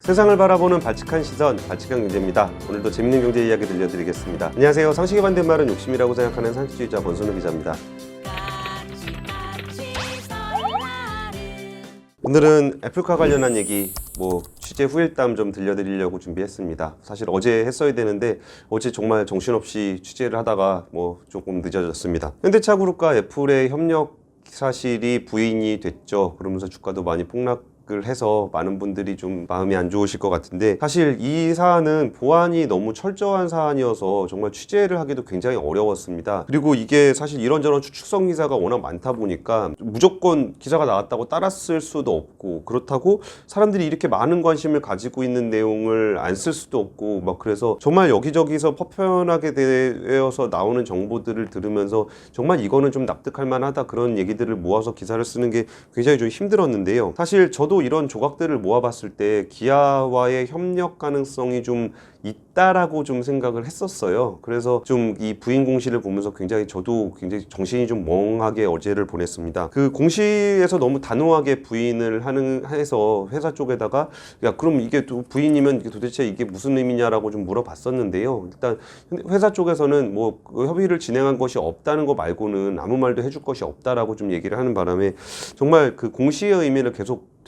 세상을 바라보는 발칙한 시선, 발칙한 경제입니다. 오늘도 재밌는 경제 이야기 들려드리겠습니다. 안녕하세요. 상식의 반대말은 욕심이라고 생각하는 상식주의자 권순우 기자입니다. 오늘은 애플카 관련한 얘기, 취재 후일담 좀 들려드리려고 준비했습니다. 사실 어제 했어야 되는데 어제 정말 정신없이 취재를 하다가 조금 늦어졌습니다. 현대차그룹과 애플의 협력 사실이 부인이 됐죠. 그러면서 주가도 많이 폭락을 해서 많은 분들이 좀 마음이 안 좋으실 것 같은데, 사실 이 사안은 보안이 너무 철저한 사안이어서 정말 취재를 하기도 굉장히 어려웠습니다. 그리고 이게 사실 이런저런 추측성 기사가 워낙 많다 보니까 무조건 기사가 나왔다고 따랐을 수도 없고, 그렇다고 사람들이 이렇게 많은 관심을 가지고 있는 내용을 안 쓸 수도 없고, 그래서 정말 여기저기서 퍼편하게 되어서 나오는 정보들을 들으면서 정말 이거는 좀 납득할 만하다, 그런 얘기들을 모아서 기사를 쓰는 게 굉장히 좀 힘들었는데요. 사실 저도 이런 조각들을 모아봤을 때 기아와의 협력 가능성이 좀 있다라고 좀 생각을 했었어요. 그래서 좀 이 부인 공시를 보면서 저도 굉장히 정신이 좀 멍하게 어제를 보냈습니다. 그 공시에서 너무 단호하게 부인을 해서 회사 쪽에다가, 야, 그럼 이게 또 부인이면 도대체 이게 무슨 의미냐라고 좀 물어봤었는데요. 일단 회사 쪽에서는 협의를 진행한 것이 없다는 거 말고는 아무 말도 해줄 것이 없다라고 좀 얘기를 하는 바람에 정말 그 공시의 의미를 계속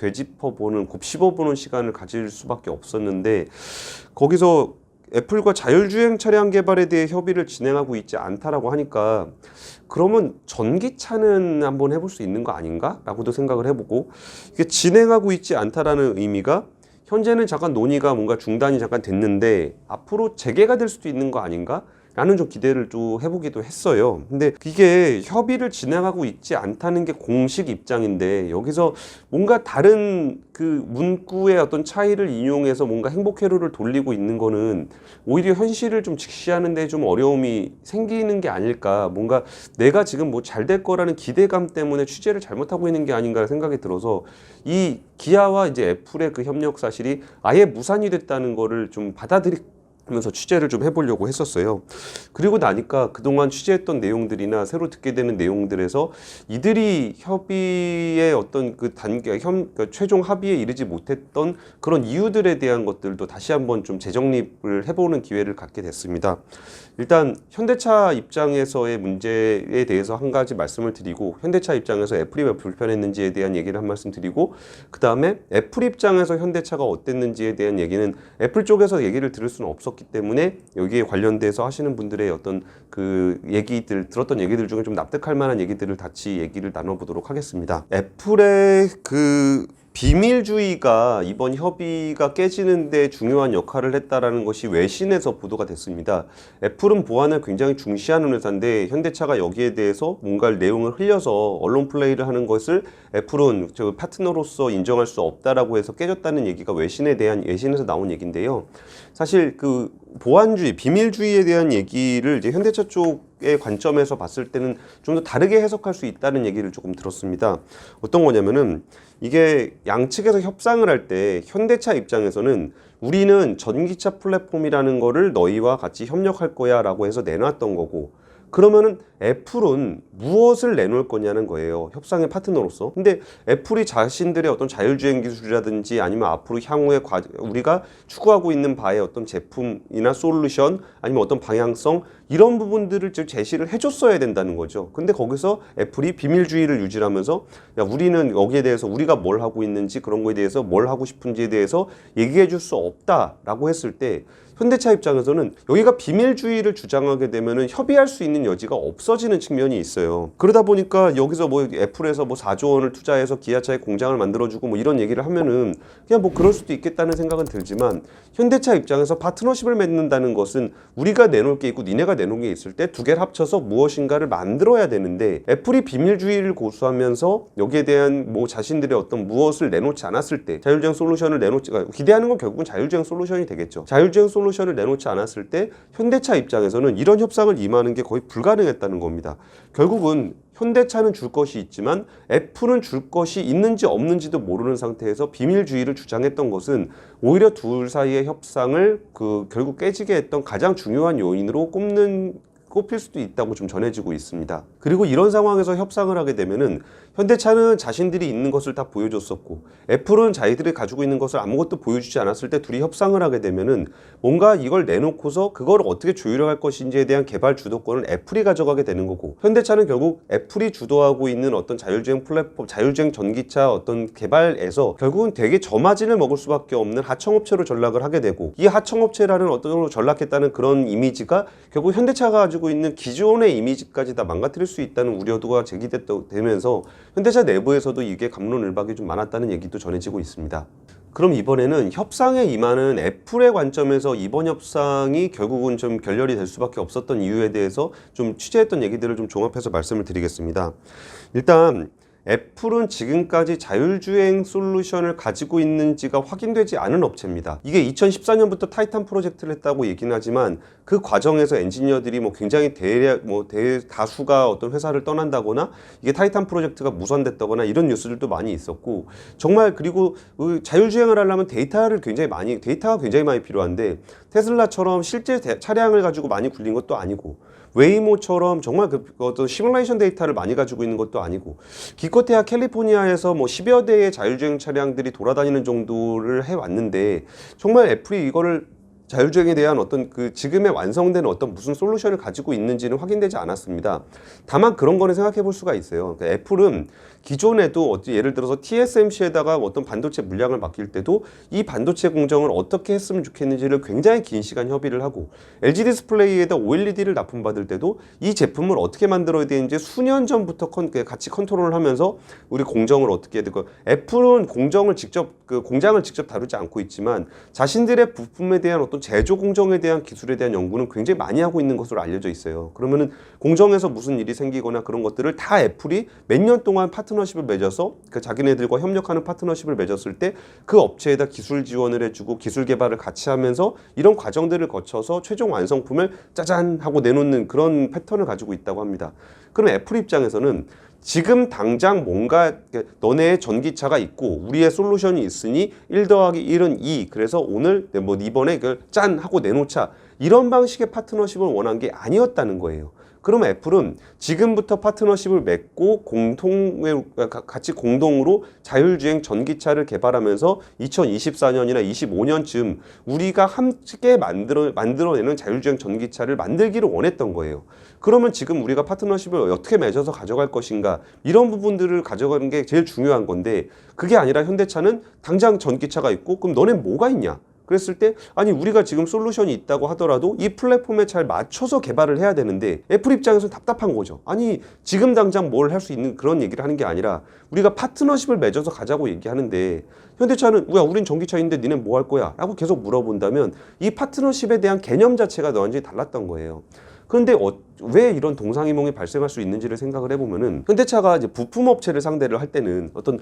곱씹어보는 시간을 가질 수밖에 없었는데, 거기서 애플과 자율주행 차량 개발에 대해 협의를 진행하고 있지 않다라고 하니까, 그러면 전기차는 한번 해볼 수 있는 거 아닌가? 라고도 생각을 해보고, 이게 진행하고 있지 않다라는 의미가 현재는 잠깐 논의가 뭔가 중단이 잠깐 됐는데 앞으로 재개가 될 수도 있는 거 아닌가? 라는 좀 기대를 또 해보기도 했어요. 근데 이게 협의를 진행하고 있지 않다는 게 공식 입장인데, 여기서 뭔가 다른 그 문구의 어떤 차이를 인용해서 뭔가 행복 회로를 돌리고 있는 거는 오히려 현실을 좀 직시하는 데 좀 어려움이 생기는 게 아닐까, 뭔가 내가 지금 잘 될 거라는 기대감 때문에 취재를 잘못하고 있는 게 아닌가 생각이 들어서, 이 기아와 이제 애플의 그 협력 사실이 아예 무산이 됐다는 거를 좀 하면서 취재를 좀 해보려고 했었어요. 그리고 나니까 그동안 취재했던 내용들이나 새로 듣게 되는 내용들에서 이들이 협의의 어떤 그 단계, 최종 합의에 이르지 못했던 그런 이유들에 대한 것들도 다시 한번 좀 재정립을 해보는 기회를 갖게 됐습니다. 일단 현대차 입장에서의 문제에 대해서 한 가지 말씀을 드리고, 현대차 입장에서 애플이 왜 불편했는지에 대한 얘기를 한 말씀 드리고, 그 다음에 애플 입장에서 현대차가 어땠는지에 대한 얘기는 애플 쪽에서 얘기를 들을 수는 없었기 때문에 여기에 관련돼서 하시는 분들의 어떤 그 들었던 얘기들 중에 좀 납득할 만한 얘기들을 같이 얘기를 나눠보도록 하겠습니다. 애플의 그 비밀주의가 이번 협의가 깨지는데 중요한 역할을 했다라는 것이 외신에서 보도가 됐습니다. 애플은 보안을 굉장히 중시하는 회사인데 현대차가 여기에 대해서 뭔가 내용을 흘려서 언론 플레이를 하는 것을 애플은 파트너로서 인정할 수 없다라고 해서 깨졌다는 얘기가 외신에서 나온 얘기인데요. 사실 그 보안주의, 비밀주의에 대한 얘기를 이제 현대차 쪽의 관점에서 봤을 때는 좀 더 다르게 해석할 수 있다는 얘기를 조금 들었습니다. 어떤 거냐면은, 이게 양측에서 협상을 할 때 현대차 입장에서는 우리는 전기차 플랫폼이라는 거를 너희와 같이 협력할 거야 라고 해서 내놨던 거고, 그러면은 애플은 무엇을 내놓을 거냐는 거예요, 협상의 파트너로서. 근데 애플이 자신들의 어떤 자율주행 기술이라든지 아니면 앞으로 향후에 우리가 추구하고 있는 바의 어떤 제품이나 솔루션 아니면 어떤 방향성, 이런 부분들을 제시를 해줬어야 된다는 거죠. 근데 거기서 애플이 비밀주의를 유지하면서, 야, 우리는 여기에 대해서 우리가 뭘 하고 있는지, 그런 거에 대해서 뭘 하고 싶은지에 대해서 얘기해 줄 수 없다라고 했을 때, 현대차 입장에서는 여기가 비밀주의를 주장하게 되면은 협의할 수 있는 여지가 없어지는 측면이 있어요. 그러다 보니까 여기서 애플에서 4조 원을 투자해서 기아차에 공장을 만들어주고 이런 얘기를 하면은 그냥 그럴 수도 있겠다는 생각은 들지만, 현대차 입장에서 파트너십을 맺는다는 것은 우리가 내놓을 게 있고 니네가 내놓은 게 있을 때 두 개를 합쳐서 무엇인가를 만들어야 되는데, 애플이 비밀주의를 고수하면서 여기에 대한 자신들의 어떤 무엇을 내놓지 않았을 때, 자율주행 솔루션을 기대하는 건 결국은 자율주행 솔루션이 되겠죠. 자율주행 솔루션을 내놓지 않았을 때 현대차 입장에서는 이런 협상을 임하는 게 거의 불가능했다는 겁니다. 결국은 현대차는 줄 것이 있지만 애플은 줄 것이 있는지 없는지도 모르는 상태에서 비밀주의를 주장했던 것은 오히려 둘 사이의 협상을 결국 깨지게 했던 가장 중요한 요인으로 꼽힐 수도 있다고 좀 전해지고 있습니다. 그리고 이런 상황에서 협상을 하게 되면은 현대차는 자신들이 있는 것을 다 보여줬었고 애플은 자기들이 가지고 있는 것을 아무것도 보여주지 않았을 때 둘이 협상을 하게 되면은 뭔가 이걸 내놓고서 그걸 어떻게 조율할 것인지에 대한 개발 주도권을 애플이 가져가게 되는 거고, 현대차는 결국 애플이 주도하고 있는 어떤 자율주행 플랫폼, 자율주행 전기차 어떤 개발에서 결국은 되게 저마진을 먹을 수밖에 없는 하청업체로 전락을 하게 되고, 이 하청업체라는 어떤 전락했다는 그런 이미지가 결국 현대차가 가지고 있는 기존의 이미지까지 다 망가뜨릴 수 있다는 우려도가 제기되면서 현대차 내부에서도 이게 갑론을박이 좀 많았다는 얘기도 전해지고 있습니다. 그럼 이번에는 협상에 임하는 애플의 관점에서 이번 협상이 결국은 좀 결렬이 될 수밖에 없었던 이유에 대해서 좀 취재했던 얘기들을 좀 종합해서 말씀을 드리겠습니다. 일단 애플은 지금까지 자율주행 솔루션을 가지고 있는지가 확인되지 않은 업체입니다. 이게 2014년부터 타이탄 프로젝트를 했다고 얘기는 하지만 그 과정에서 엔지니어들이 굉장히 대다수가 어떤 회사를 떠난다거나 이게 타이탄 프로젝트가 무산됐다거나 이런 뉴스들도 많이 있었고, 정말 그리고 자율주행을 하려면 데이터가 굉장히 많이 필요한데 테슬라처럼 실제 차량을 가지고 많이 굴린 것도 아니고 웨이모처럼 정말 어떤 시뮬레이션 데이터를 많이 가지고 있는 것도 아니고, 기껏해야 캘리포니아에서 10여 대의 자율주행 차량들이 돌아다니는 정도를 해왔는데 정말 애플이 이거를 자율주행에 대한 어떤 지금의 완성된 어떤 무슨 솔루션을 가지고 있는지는 확인되지 않았습니다. 다만 그런 거는 생각해 볼 수가 있어요. 그러니까 애플은 기존에도 예를 들어서 TSMC에다가 어떤 반도체 물량을 맡길 때도 이 반도체 공정을 어떻게 했으면 좋겠는지를 굉장히 긴 시간 협의를 하고, LG 디스플레이에다 OLED를 납품받을 때도 이 제품을 어떻게 만들어야 되는지 수년 전부터 같이 컨트롤을 하면서 우리 공정을 어떻게 해야 되고, 애플은 공장을 직접 다루지 않고 있지만 자신들의 부품에 대한 어떤 제조 공정에 대한 기술에 대한 연구는 굉장히 많이 하고 있는 것으로 알려져 있어요. 그러면은 공정에서 무슨 일이 생기거나 그런 것들을 다 애플이 몇 년 동안 파트너십을 맺어서 자기네들과 협력하는 파트너십을 맺었을 때 그 업체에다 기술 지원을 해주고 기술 개발을 같이 하면서 이런 과정들을 거쳐서 최종 완성품을 짜잔 하고 내놓는 그런 패턴을 가지고 있다고 합니다. 그럼 애플 입장에서는 지금 당장 뭔가 너네의 전기차가 있고 우리의 솔루션이 있으니 1 더하기 1은 2, 그래서 오늘 이번에 이걸 짠 하고 내놓자, 이런 방식의 파트너십을 원한 게 아니었다는 거예요. 그러면 애플은 지금부터 파트너십을 맺고 같이 공동으로 자율주행 전기차를 개발하면서 2024년이나 25년쯤 우리가 함께 만들어내는 자율주행 전기차를 만들기를 원했던 거예요. 그러면 지금 우리가 파트너십을 어떻게 맺어서 가져갈 것인가, 이런 부분들을 가져가는 게 제일 중요한 건데, 그게 아니라 현대차는 당장 전기차가 있고 그럼 너넨 뭐가 있냐? 그랬을 때 아니 우리가 지금 솔루션이 있다고 하더라도 이 플랫폼에 잘 맞춰서 개발을 해야 되는데 애플 입장에서는 답답한 거죠. 아니 지금 당장 뭘 할 수 있는 그런 얘기를 하는 게 아니라 우리가 파트너십을 맺어서 가자고 얘기하는데, 현대차는 우린 전기차인데 니네 뭐 할 거야? 라고 계속 물어본다면 이 파트너십에 대한 개념 자체가 완전히 달랐던 거예요. 그런데 왜 이런 동상이몽이 발생할 수 있는지를 생각을 해보면은, 현대차가 이제 부품업체를 상대를 할 때는 어떤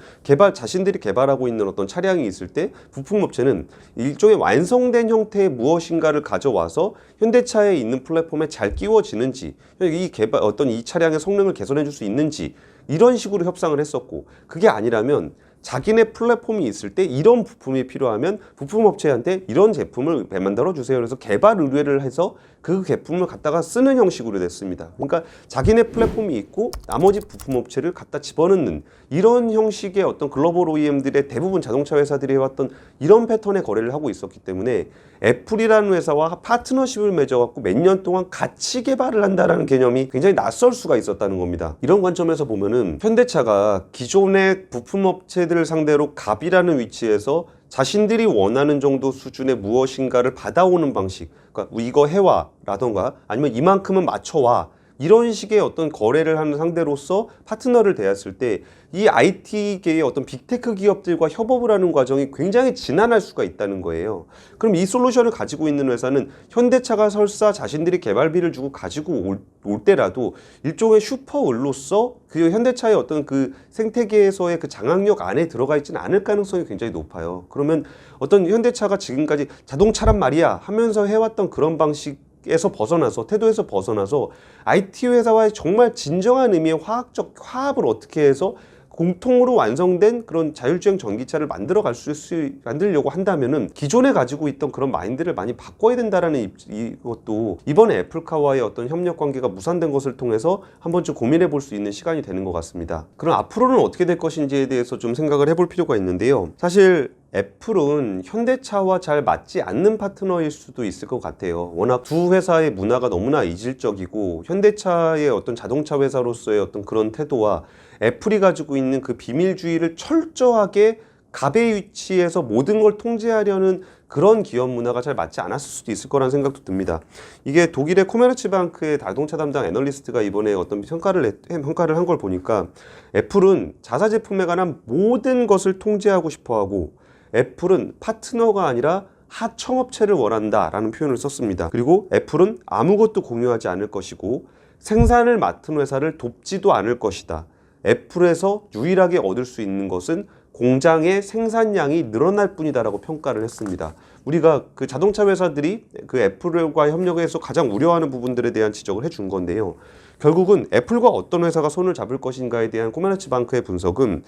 자신들이 개발하고 있는 어떤 차량이 있을 때 부품업체는 일종의 완성된 형태의 무엇인가를 가져와서 현대차에 있는 플랫폼에 잘 끼워지는지, 이 차량의 성능을 개선해 줄 수 있는지, 이런 식으로 협상을 했었고, 그게 아니라면 자기네 플랫폼이 있을 때 이런 부품이 필요하면 부품업체한테 이런 제품을 만들어 주세요. 그래서 개발 의뢰를 해서 그 제품을 갖다가 쓰는 형식으로 됐습니다. 그러니까 자기네 플랫폼이 있고 나머지 부품업체를 갖다 집어넣는 이런 형식의 어떤 글로벌 OEM들의 대부분 자동차 회사들이 해왔던 이런 패턴의 거래를 하고 있었기 때문에 애플이라는 회사와 파트너십을 맺어갖고 몇 년 동안 같이 개발을 한다는 개념이 굉장히 낯설 수가 있었다는 겁니다. 이런 관점에서 보면은 현대차가 기존의 부품업체들을 상대로 갑이라는 위치에서 자신들이 원하는 정도 수준의 무엇인가를 받아오는 방식, 그러니까 이거 해와 라던가 아니면 이만큼은 맞춰와, 이런 식의 어떤 거래를 하는 상대로서 파트너를 대했을 때 이 IT계의 어떤 빅테크 기업들과 협업을 하는 과정이 굉장히 지난할 수가 있다는 거예요. 그럼 이 솔루션을 가지고 있는 회사는 현대차가 설사 자신들이 개발비를 주고 가지고 올 때라도 일종의 슈퍼을로서 그 현대차의 어떤 그 생태계에서의 그 장악력 안에 들어가 있지는 않을 가능성이 굉장히 높아요. 그러면 어떤 현대차가 지금까지 자동차란 말이야 하면서 해왔던 그런 방식 에서 벗어나서, 태도에서 벗어나서 IT 회사와의 정말 진정한 의미의 화학적 화합을 어떻게 해서 공통으로 완성된 그런 자율주행 전기차를 만들려고 한다면은 기존에 가지고 있던 그런 마인드를 많이 바꿔야 된다라는 이것도 이번에 애플카와의 어떤 협력 관계가 무산된 것을 통해서 한 번쯤 고민해 볼 수 있는 시간이 되는 것 같습니다. 그럼 앞으로는 어떻게 될 것인지에 대해서 좀 생각을 해볼 필요가 있는데요. 사실 애플은 현대차와 잘 맞지 않는 파트너일 수도 있을 것 같아요. 워낙 두 회사의 문화가 너무나 이질적이고 현대차의 어떤 자동차 회사로서의 어떤 그런 태도와 애플이 가지고 있는 그 비밀주의를 철저하게 갑의 위치에서 모든 걸 통제하려는 그런 기업 문화가 잘 맞지 않았을 수도 있을 거라는 생각도 듭니다. 이게 독일의 코메르츠방크의 자동차 담당 애널리스트가 이번에 어떤 평가를 한 걸 보니까 애플은 자사 제품에 관한 모든 것을 통제하고 싶어하고 애플은 파트너가 아니라 하청업체를 원한다라는 표현을 썼습니다. 그리고 애플은 아무것도 공유하지 않을 것이고 생산을 맡은 회사를 돕지도 않을 것이다. 애플에서 유일하게 얻을 수 있는 것은 공장의 생산량이 늘어날 뿐이다라고 평가를 했습니다. 우리가 그 자동차 회사들이 그 애플과 협력해서 가장 우려하는 부분들에 대한 지적을 해준 건데요. 결국은 애플과 어떤 회사가 손을 잡을 것인가에 대한 코메르츠방크의 분석은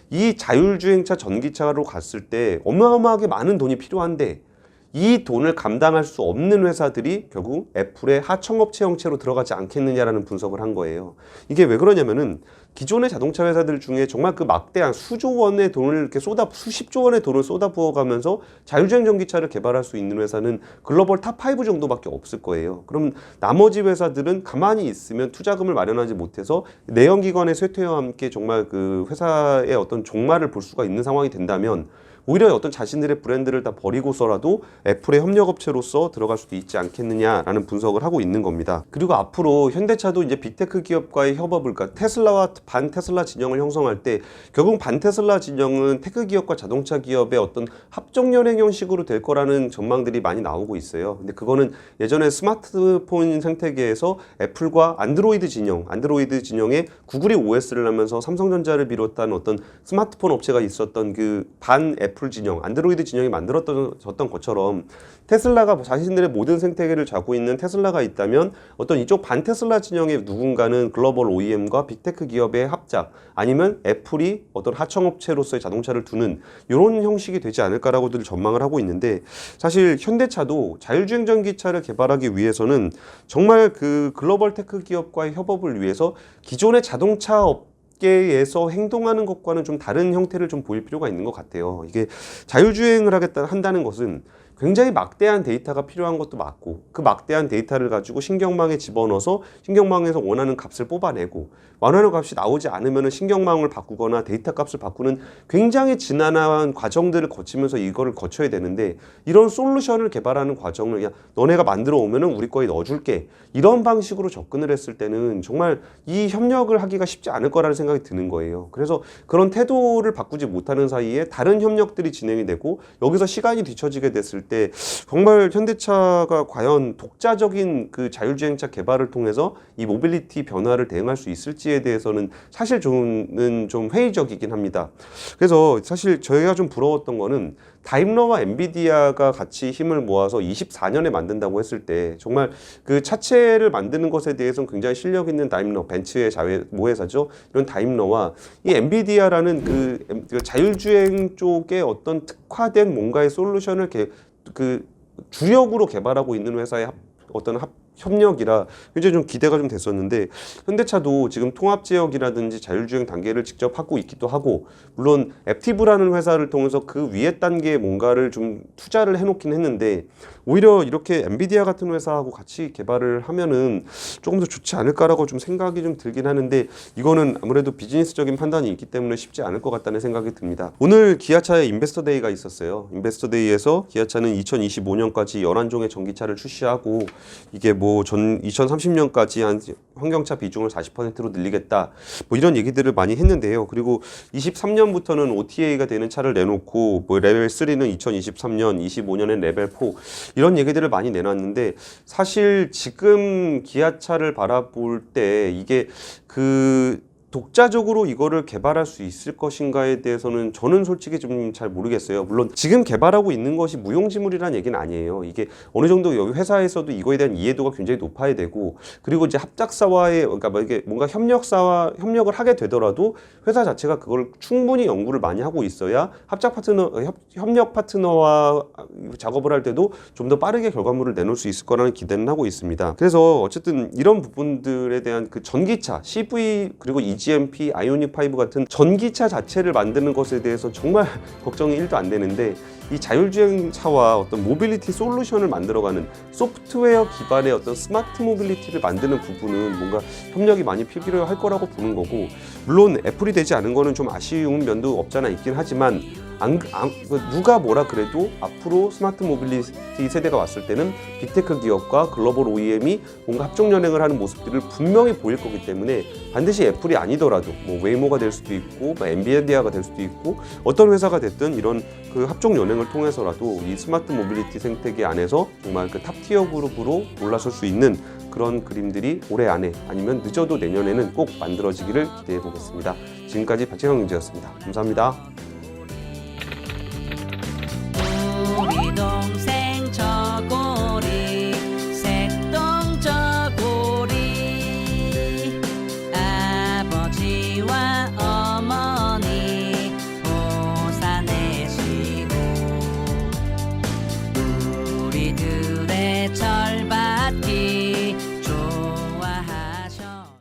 이 자율주행차 전기차로 갔을 때 어마어마하게 많은 돈이 필요한데 이 돈을 감당할 수 없는 회사들이 결국 애플의 하청업체 형태로 들어가지 않겠느냐라는 분석을 한 거예요. 이게 왜 그러냐면은 기존의 자동차 회사들 중에 정말 그 막대한 수조 원의 돈을 이렇게 수십조 원의 돈을 쏟아부어가면서 자율주행 전기차를 개발할 수 있는 회사는 글로벌 탑5 정도밖에 없을 거예요. 그럼 나머지 회사들은 가만히 있으면 투자금을 마련하지 못해서 내연기관의 쇠퇴와 함께 정말 그 회사의 어떤 종말을 볼 수가 있는 상황이 된다면 오히려 어떤 자신들의 브랜드를 다 버리고서라도 애플의 협력업체로서 들어갈 수도 있지 않겠느냐라는 분석을 하고 있는 겁니다. 그리고 앞으로 현대차도 이제 빅테크 기업과의 협업을, 그러니까 테슬라와 반 테슬라 진영을 형성할 때 결국 반 테슬라 진영은 테크 기업과 자동차 기업의 어떤 합종 연행 형식으로 될 거라는 전망들이 많이 나오고 있어요. 근데 그거는 예전에 스마트폰 생태계에서 애플과 안드로이드 진영에 구글이 OS를 하면서 삼성전자를 비롯한 어떤 스마트폰 업체가 있었던 그 반 애플 진영, 안드로이드 진영이 만들어졌던 것처럼 테슬라가 자신들의 모든 생태계를 잡고 있는 테슬라가 있다면 어떤 이쪽 반 테슬라 진영의 누군가는 글로벌 OEM과 빅테크 기업의 합작 아니면 애플이 어떤 하청업체로서의 자동차를 두는 이런 형식이 되지 않을까라고들 전망을 하고 있는데 사실 현대차도 자율주행 전기차를 개발하기 위해서는 정말 그 글로벌 테크 기업과의 협업을 위해서 기존의 자동차 에서 행동하는 것과는 좀 다른 형태를 좀 보일 필요가 있는 것 같아요. 이게 자율주행을 한다는 것은 굉장히 막대한 데이터가 필요한 것도 맞고 그 막대한 데이터를 가지고 신경망에 집어넣어서 신경망에서 원하는 값을 뽑아내고 원하는 값이 나오지 않으면 신경망을 바꾸거나 데이터 값을 바꾸는 굉장히 지난한 과정들을 거치면서 이거를 거쳐야 되는데 이런 솔루션을 개발하는 과정을 그냥 너네가 만들어 오면은 우리 거에 넣어줄게 이런 방식으로 접근을 했을 때는 정말 이 협력을 하기가 쉽지 않을 거라는 생각이 드는 거예요. 그래서 그런 태도를 바꾸지 못하는 사이에 다른 협력들이 진행이 되고 여기서 시간이 뒤처지게 됐을 때 정말 현대차가 과연 독자적인 그 자율주행차 개발을 통해서 이 모빌리티 변화를 대응할 수 있을지에 대해서는 사실 저는 좀 회의적이긴 합니다. 그래서 사실 저희가 좀 부러웠던 거는 다임러와 엔비디아가 같이 힘을 모아서 24년에 만든다고 했을 때 정말 그 차체를 만드는 것에 대해서는 굉장히 실력 있는 다임러, 벤츠의 모회사죠. 이런 다임러와 이 엔비디아라는 그 자율주행 쪽에 어떤 특화된 뭔가의 솔루션을 그 주력으로 개발하고 있는 회사의 어떤 협력이라 굉장히 좀 기대가 좀 됐었는데 현대차도 지금 통합지역이라든지 자율주행 단계를 직접 하고 있기도 하고 물론 앱티브라는 회사를 통해서 그 위에 단계에 뭔가를 좀 투자를 해놓긴 했는데 오히려 이렇게 엔비디아 같은 회사하고 같이 개발을 하면은 조금 더 좋지 않을까라고 좀 생각이 좀 들긴 하는데 이거는 아무래도 비즈니스적인 판단이 있기 때문에 쉽지 않을 것 같다는 생각이 듭니다. 오늘 기아차의 인베스터 데이가 있었어요. 인베스터 데이에서 기아차는 2025년까지 11종의 전기차를 출시하고 이게 뭐 2030년까지 한 환경차 비중을 40%로 늘리겠다 뭐 이런 얘기들을 많이 했는데요. 그리고 23년부터는 OTA가 되는 차를 내놓고 뭐 레벨 3는 2023년, 25년엔 레벨 4 이런 얘기들을 많이 내놨는데 사실 지금 기아차를 바라볼 때 이게 그 독자적으로 이거를 개발할 수 있을 것인가에 대해서는 저는 솔직히 좀 잘 모르겠어요. 물론 지금 개발하고 있는 것이 무용지물이라는 얘기는 아니에요. 이게 어느 정도 여기 회사에서도 이거에 대한 이해도가 굉장히 높아야 되고, 그리고 이제 합작사와의, 그러니까 뭐 이게 뭔가 협력을 하게 되더라도 회사 자체가 그걸 충분히 연구를 많이 하고 있어야 협력 파트너와 작업을 할 때도 좀 더 빠르게 결과물을 내놓을 수 있을 거라는 기대는 하고 있습니다. 그래서 어쨌든 이런 부분들에 대한 그 전기차, CV 그리고 EGMP, 아이오닉 5 같은 전기차 자체를 만드는 것에 대해서 정말 걱정이 1도 안 되는데, 이 자율주행차와 어떤 모빌리티 솔루션을 만들어가는 소프트웨어 기반의 어떤 스마트 모빌리티를 만드는 부분은 뭔가 협력이 많이 필요할 거라고 보는 거고, 물론 애플이 되지 않은 거는 좀 아쉬운 면도 없잖아 있긴 하지만, 누가 뭐라 그래도 앞으로 스마트 모빌리티 세대가 왔을 때는 빅테크 기업과 글로벌 OEM이 뭔가 합종 연행을 하는 모습들을 분명히 보일 거기 때문에, 반드시 애플이 아니더라도 뭐 웨이모가 될 수도 있고 뭐 엔비디아가 될 수도 있고 어떤 회사가 됐든 이런 그 합종 연행을 통해서라도 이 스마트 모빌리티 생태계 안에서 정말 그 탑티어 그룹으로 올라설 수 있는 그런 그림들이 올해 안에 아니면 늦어도 내년에는 꼭 만들어지기를 기대해 보겠습니다. 지금까지 박재형 인재였습니다. 감사합니다. 우리 동생 저고리 새똥 저고리 아버지와 어머니 보살내시고 우리들